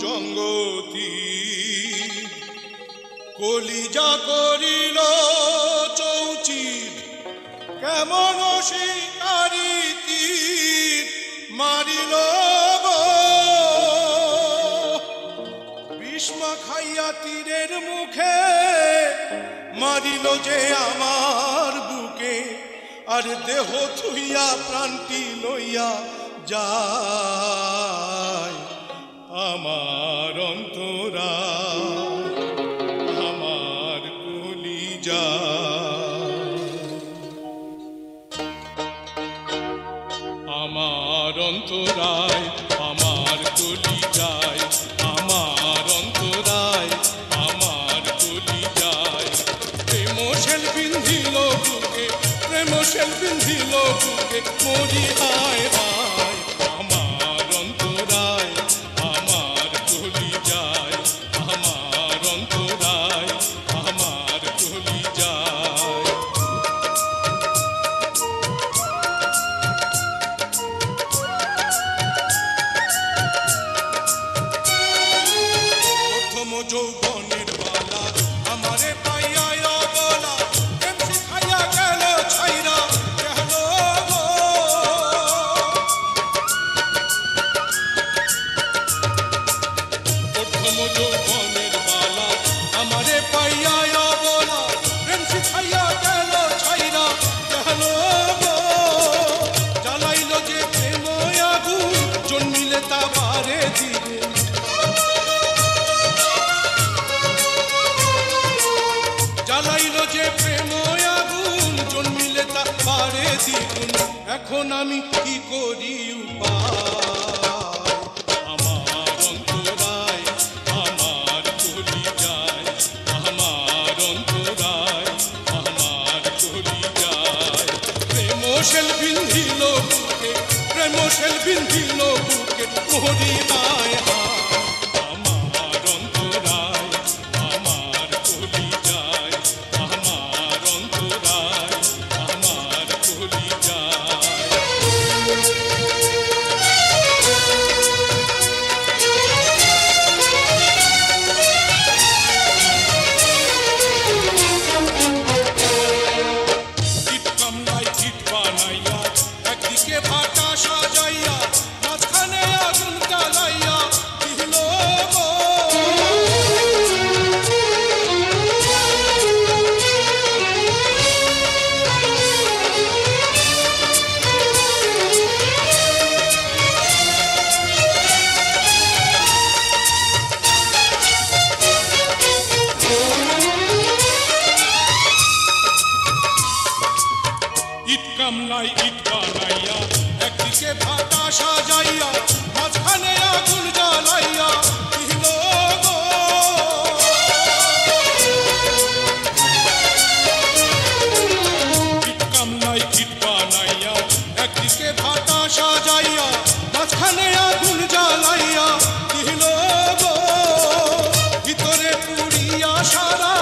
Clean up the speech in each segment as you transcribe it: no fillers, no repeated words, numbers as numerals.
জঙ্গতি কলিজা করিল চৌচির কেমন শিকারি তীর মারিল বিষ্মা খাইয়া তীরের মুখে মারিল যে আমার বুকে আর দেহ থুইয়া প্রাণটি লইয়া যায় আমার অন্তরা আমার কলিজা আমার অন্তরায় আমার কলিজায় আমার অন্তরায় আমার কলিজায় প্রেম শেল বিন্ধিল বুকে প্রেম শেল বিন্ধিল বুকে মরি হায় হায় আমার অন্তরায় আমার কলিজায় আমার অন্তরায় আমার কলিজায় যৌবনের বালা আমারে পাইয়া বলা প্রেম শিখাইয়া গেল ছাইরা গেল প্রথম যৌবনের বালা আমারে পাইয়া বলা প্রেম শিখাইয়া গেল ছাইরা গেল জ্বালাইল যে প্রেম আগুন জন্মিলে তা বারে দিবে জ্বালাইল যে প্রেম আগুন জন্মিলে তা পারে দ্বিগুণ এখন আমি কি করি উপায় আমার অন্তরায় আমার কলিজায় আমার অন্তরায় আমার কলিজায় প্রেম শেল বিন্ধিল বুকে প্রেম শেল বিন্ধিল বুকে মরি হায় হায় আমার অন্তরায় আমার কলিজায় আমার অন্তরায় আমার কলিজায় ইট কামলাই ইট বানাইয়া একদিকে ভাটা সাজাইয়া মাঝখানে আগুন জ্বালাইয়া দিল ইট কামলাই ইট বানাইয়া একদিকে ভাটা সাজাইয়া মাঝখানে আগুন জ্বালাইয়া দিল ইট কামলাই ইট বানাইয়া একদিকে ভাটা সাজাইয়া মাঝখানে আগুন জ্বালাইয়া দিল ভিতরে পুড়িয়া সারা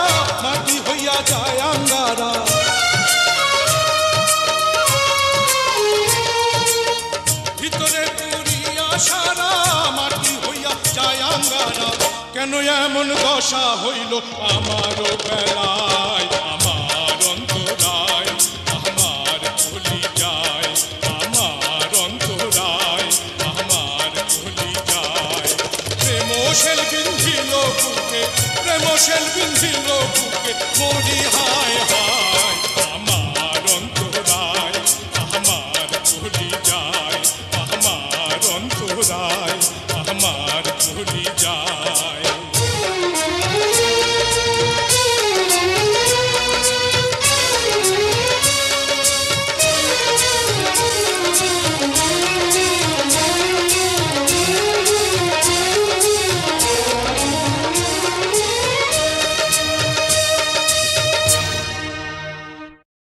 মাটি হইয়া যায় আঙ্গারা ভিতরে পুড়িয়া সারা মাটি হইয়া যায় আঙ্গারা কেন এমন দশা হইল আমারও বেলায় আমার অন্তরায় আমার কলিজায় আমার অন্তরায় আমার কলিজায় প্রেম শেল বিন্ধিল বুকে প্রেম শেল বিন্ধিল বুকে মরি হায় হায় আমার অন্তরায় আমার কলিজায় আমার অন্তরায়